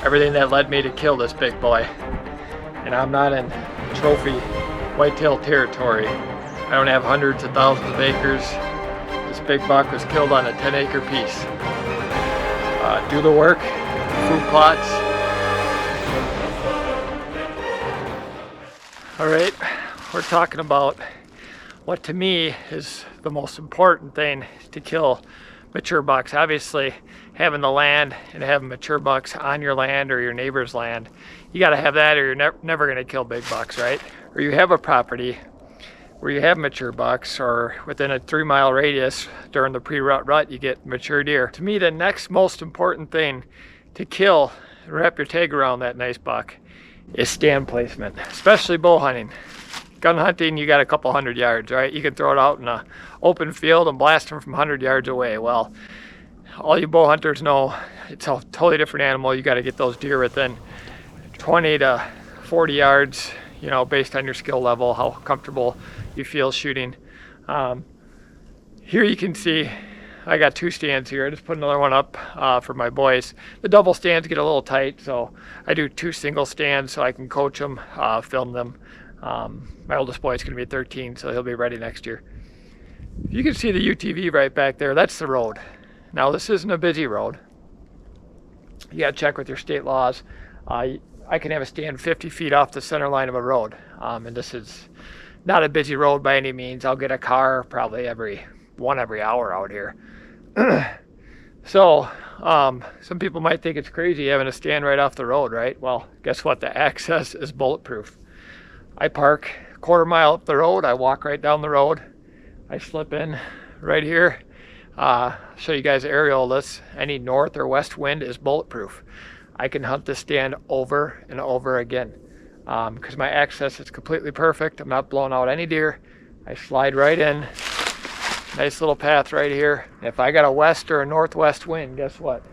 everything that led me to kill this big boy. And I'm not in trophy whitetail territory. I don't have hundreds of thousands of acres. This big buck was killed on a 10-acre piece. Do the work, food plots. All right, we're talking about what to me is the most important thing to kill mature bucks. Obviously, having the land and having mature bucks on your land or your neighbor's land, you got to have that or you're never going to kill big bucks, right? Or you have a property where you have mature bucks, or within a 3-mile radius during the pre-rut you get mature deer. To me, the next most important thing to kill, wrap your tag around that nice buck, is stand placement, especially bow hunting. Gun hunting, you got a couple hundred yards, right? You can throw it out in an open field and blast them from 100 yards away. Well, all you bow hunters know it's a totally different animal. You got to get those deer within 20 to 40 yards, you know, based on your skill level, how comfortable you feel shooting. Here you can see I got 2 stands here. I just put another one up for my boys. The double stands get a little tight, so I do 2 single stands so I can coach them, film them. My oldest boy is going to be 13, so he'll be ready next year. You can see the UTV right back there. That's the road. Now, this isn't a busy road. You got to check with your state laws. I can have a stand 50 feet off the center line of a road, and this is not a busy road by any means. I'll get a car probably every hour out here. So some people might think it's crazy having a stand right off the road, right? Well, guess what? The access is bulletproof. I park a quarter mile up the road. I walk right down the road. I slip in right here. Show you guys aerial this. Any north or west wind is bulletproof. I can hunt this stand over and over again because my access is completely perfect. I'm not blowing out any deer. I slide right in. Nice little path right here. If I got a west or a northwest wind, guess what?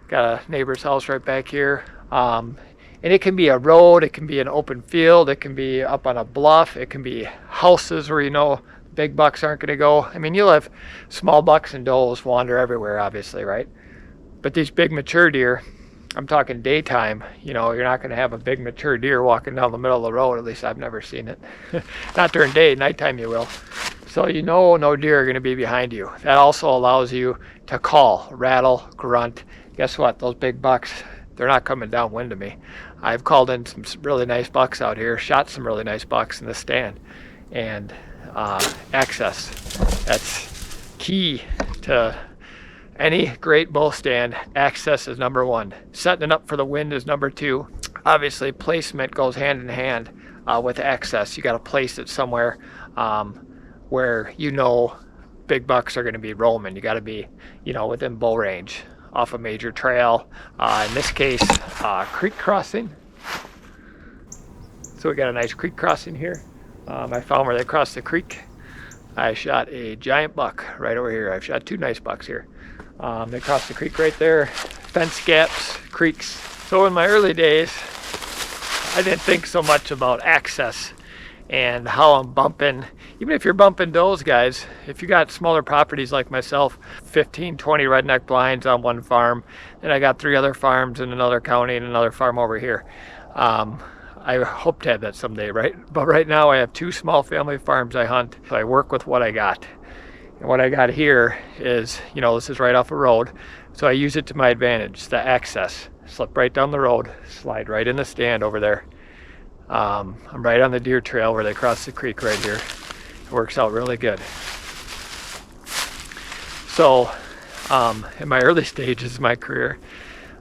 Got a neighbor's house right back here. And it can be a road, it can be an open field, it can be up on a bluff, it can be houses where you know big bucks aren't going to go. I mean, you'll have small bucks and does wander everywhere, obviously, right? But these big mature deer, I'm talking daytime, you know, you're not going to have a big mature deer walking down the middle of the road. At least I've never seen it. Not during day, nighttime you will. So you know no deer are going to be behind you. That also allows you to call, rattle, grunt. Guess what? Those big bucks, they're not coming downwind to me. I've called in some really nice bucks out here, shot some really nice bucks in the stand. And access, that's key to any great bow stand. Access is number 1. Setting it up for the wind is number 2. Obviously, placement goes hand in hand with access. You got to place it somewhere where you know big bucks are going to be roaming. You got to be, you know, within bow range, off a major trail. In this case, creek crossing. So we got a nice creek crossing here. I found where they crossed the creek. I shot a giant buck right over here. I've shot 2 nice bucks here. They crossed the creek right there. Fence gaps, creeks. So in my early days, I didn't think so much about access and how I'm bumping. Even if you're bumping does, guys, if you got smaller properties like myself, 15, 20 redneck blinds on one farm, then I got 3 other farms in another county and another farm over here. I hope to have that someday, right? But right now I have 2 small family farms I hunt, so I work with what I got. And what I got here is, you know, this is right off a road, so I use it to my advantage, the access. Slip right down the road, slide right in the stand over there. I'm right on the deer trail where they cross the creek right here. It works out really good. So, in my early stages of my career,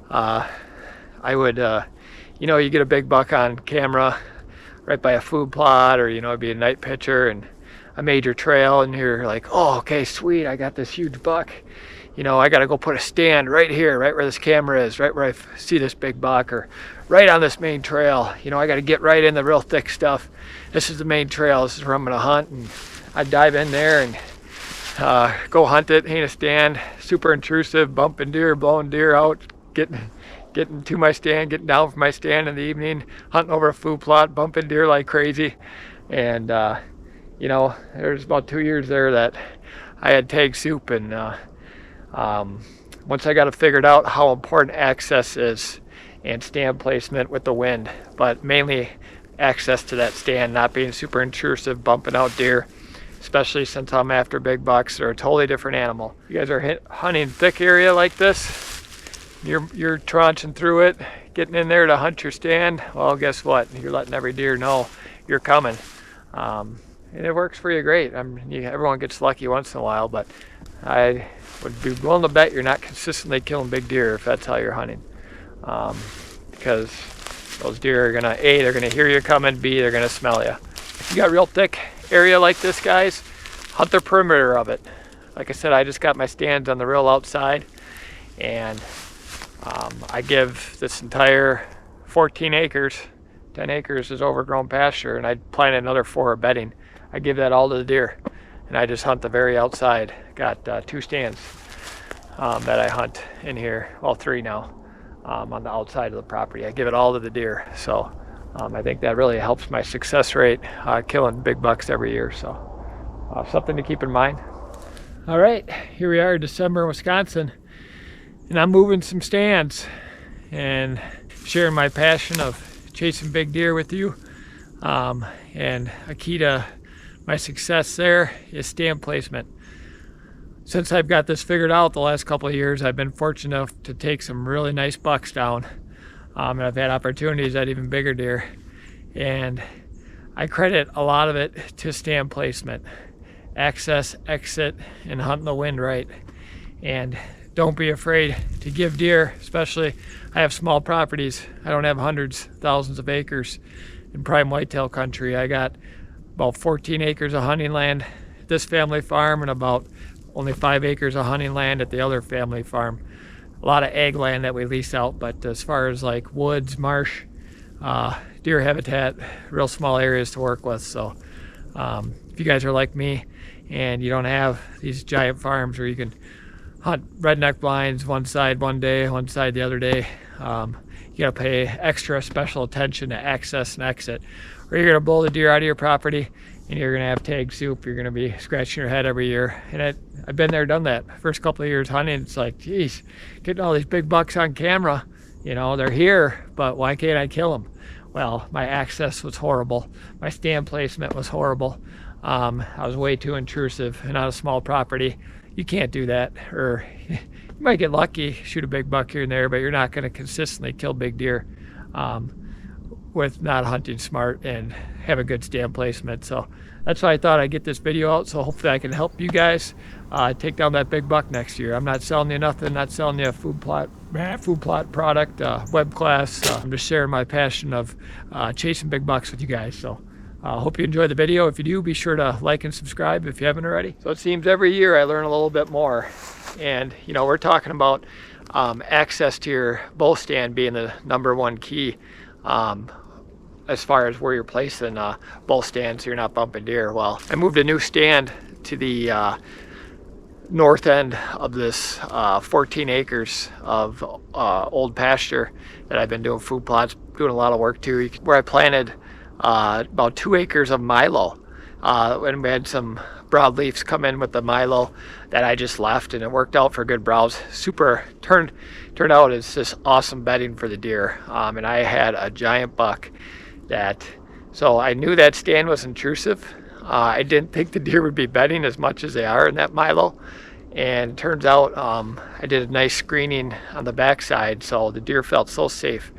I would, you know, you get a big buck on camera right by a food plot, or, you know, it'd be a night picture and a major trail, and you're like, oh, okay, sweet, I got this huge buck. You know, I got to go put a stand right here, right where this camera is, right where I see this big buck, or right on this main trail. You know, I got to get right in the real thick stuff. This is the main trail. This is where I'm going to hunt. And I dive in there and go hunt it, hang a stand, super intrusive, bumping deer, blowing deer out, getting to my stand, getting down from my stand in the evening, hunting over a food plot, bumping deer like crazy. And, you know, there's about 2 years there that I had tag soup. And once I got it figured out how important access is, and stand placement with the wind, but mainly access to that stand, not being super intrusive, bumping out deer, especially since I'm after big bucks. They're a totally different animal. You guys are hunting thick area like this, you're tranching through it, getting in there to hunt your stand. Well, guess what? You're letting every deer know you're coming. And it works for you great. Everyone gets lucky once in a while, but I would be willing to bet you're not consistently killing big deer if that's how you're hunting. Because those deer are gonna, A, they're gonna hear you coming, B, they're gonna smell you. If you got real thick area like this, guys, hunt the perimeter of it. Like I said, I just got my stands on the real outside, and I give this entire 14 acres, 10 acres is overgrown pasture, and I plant another 4 of bedding. I give that all to the deer, and I just hunt the very outside. Got 2 stands that I hunt in here, well, 3 now, on the outside of the property. I give it all to the deer, so I think that really helps my success rate killing big bucks every year. So something to keep in mind. All right, here we are, December in Wisconsin, and I'm moving some stands and sharing my passion of chasing big deer with you. And a key to my success there is stand placement. Since I've got this figured out the last couple of years, I've been fortunate enough to take some really nice bucks down. And I've had opportunities at even bigger deer. And I credit a lot of it to stand placement. Access, exit, and hunting the wind right. And don't be afraid to give deer, especially, I have small properties. I don't have hundreds, thousands of acres in prime whitetail country. I got about 14 acres of hunting land at this family farm, and about only 5 acres of hunting land at the other family farm. A lot of ag land that we lease out, but as far as like woods, marsh, deer habitat, real small areas to work with. So if you guys are like me and you don't have these giant farms where you can hunt redneck blinds one side one day, one side the other day, you gotta pay extra special attention to access and exit, or you're gonna blow the deer out of your property and you're gonna have tag soup. You're gonna be scratching your head every year. And I've been there, done that. First couple of years hunting, it's like, geez, getting all these big bucks on camera, you know, they're here, but why can't I kill them? Well, my access was horrible. My stand placement was horrible. I was way too intrusive, and on a small property, you can't do that. Or you might get lucky, shoot a big buck here and there, but you're not gonna consistently kill big deer with not hunting smart and have a good stand placement. So that's why I thought I'd get this video out, so hopefully I can help you guys take down that big buck next year. I'm not selling you nothing, not selling you a food plot product, web class. I'm just sharing my passion of chasing big bucks with you guys. So I hope you enjoyed the video. If you do, be sure to like and subscribe if you haven't already. So it seems every year I learn a little bit more. And you know, we're talking about access to your bow stand being the #1 key as far as where you're placing bow stands so you're not bumping deer. Well, I moved a new stand to the north end of this 14 acres of old pasture that I've been doing food plots, doing a lot of work to, where I planted about 2 acres of milo, and we had some broadleafs come in with the milo that I just left, and it worked out for good browse. Super turned out as this awesome bedding for the deer, and I had a giant buck so I knew that stand was intrusive. I didn't think the deer would be bedding as much as they are in that milo, and it turns out I did a nice screening on the backside, so the deer felt so safe.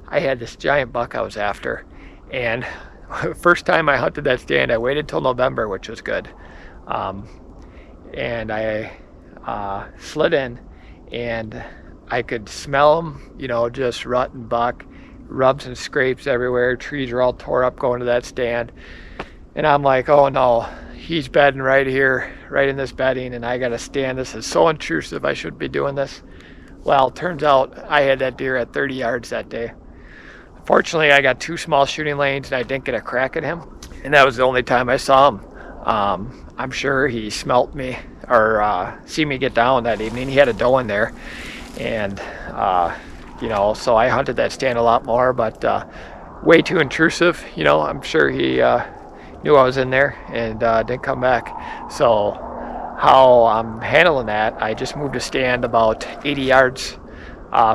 I had this giant buck I was after, and first time I hunted that stand, I waited till November, which was good. And I slid in, and I could smell him, you know, just rut and buck, rubs and scrapes everywhere. Trees are all tore up going to that stand. And I'm like, oh no, he's bedding right here, right in this bedding, and I got to stand. This is so intrusive. I shouldn't be doing this. Well, turns out I had that deer at 30 yards that day. Fortunately, I got 2 small shooting lanes, and I didn't get a crack at him. And that was the only time I saw him. I'm sure he smelt me or see me get down that evening. He had a doe in there, and you know, so I hunted that stand a lot more, but way too intrusive. You know, I'm sure he knew I was in there and didn't come back. So how I'm handling that, I just moved a stand about 80 yards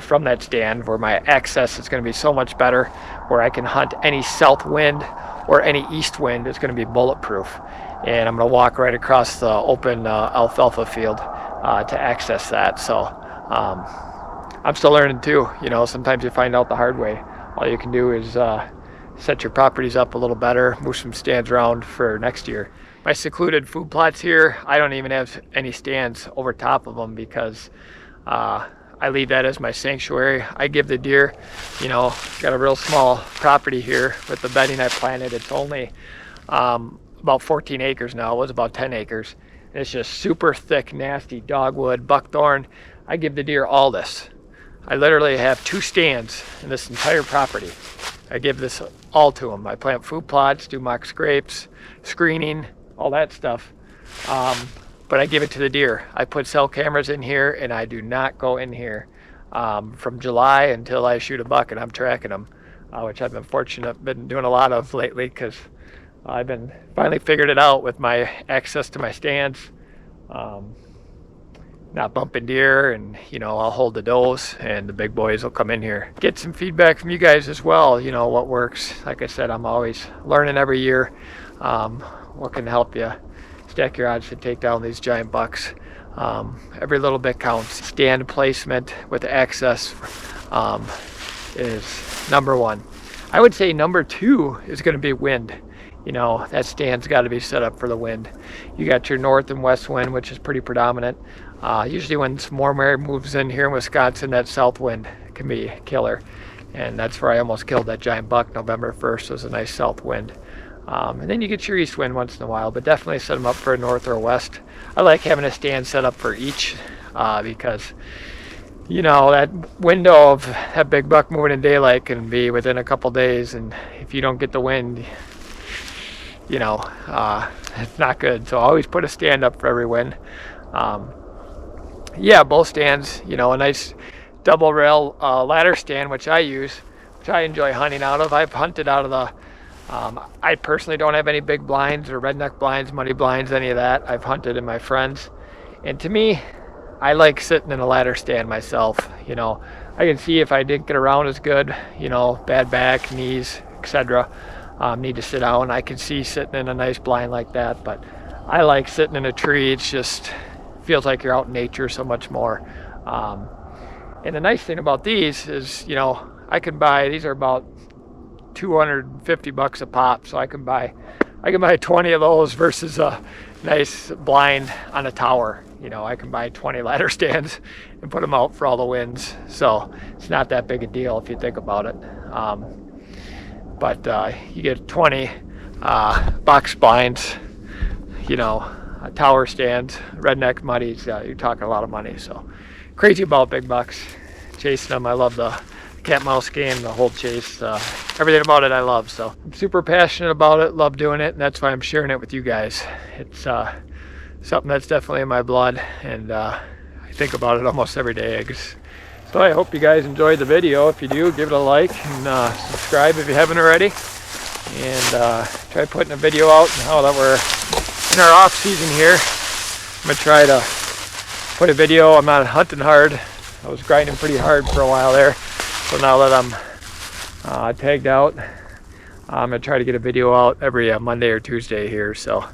from that stand, where my access is going to be so much better, where I can hunt any south wind or any east wind. It's going to be bulletproof. And I'm going to walk right across the open alfalfa field to access that. So I'm still learning too. You know, sometimes you find out the hard way. All you can do is set your properties up a little better, move some stands around for next year. My secluded food plots here, I don't even have any stands over top of them, because I leave that as my sanctuary. I give the deer, you know, got a real small property here with the bedding I planted. It's only about 14 acres now. It was about 10 acres. And it's just super thick, nasty dogwood, buckthorn. I give the deer all this. I literally have 2 stands in this entire property. I give this all to them. I plant food plots, do mock scrapes, screening, all that stuff. But I give it to the deer. I put cell cameras in here, and I do not go in here from July until I shoot a buck, and I'm tracking them, which I've been doing a lot of lately, because I've been finally figured it out with my access to my stands. Not bumping deer, and you know, I'll hold the does, and the big boys will come in here. Get some feedback from you guys as well, you know, what works. Like I said, I'm always learning every year what can help you stack your odds to take down these giant bucks. Every little bit counts. Stand placement with access is number 1. I would say number 2 is going to be wind. You know, that stand's got to be set up for the wind. You got your north and west wind, which is pretty predominant. Usually when some warm air moves in here in Wisconsin, that south wind can be killer. And that's where I almost killed that giant buck November 1st, was a nice south wind. And then you get your east wind once in a while, but definitely set them up for a north or a west. I like having a stand set up for each because, you know, that window of that big buck moving in daylight can be within a couple days, and if you don't get the wind, you know, it's not good. So I always put a stand up for every wind. Yeah, both stands, you know, a nice double rail ladder stand, which I use, which I enjoy hunting out of. I've hunted out of the, I personally don't have any big blinds or redneck blinds, muddy blinds, any of that. I've hunted in my friends. And to me, I like sitting in a ladder stand myself. You know, I can see if I didn't get around as good, you know, bad back, knees, etc. Need to sit down. I can see sitting in a nice blind like that, but I like sitting in a tree. It's just feels like you're out in nature so much more. And the nice thing about these is, you know, I can buy, these are about $250 a pop, so I can buy 20 of those versus a nice blind on a tower. You know, I can buy 20 ladder stands and put them out for all the winds, so it's not that big a deal if you think about it. But you get 20 box blinds, you know, tower stands, redneck muddies, you're talking a lot of money. So crazy about big bucks, chasing them. I love the cat mouse game, the whole chase, everything about it I love. So I'm super passionate about it, love doing it, and that's why I'm sharing it with you guys. It's something that's definitely in my blood, and I think about it almost every day. So I hope you guys enjoyed the video. If you do, give it a like and subscribe if you haven't already. And try putting a video out now that we're in our off season here. I'm gonna try to put a video. I'm not hunting hard. I was grinding pretty hard for a while there. So now that I'm tagged out, I'm gonna try to get a video out every Monday or Tuesday here. So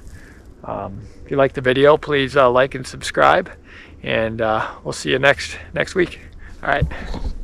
if you like the video, please like and subscribe, and we'll see you next week. All right.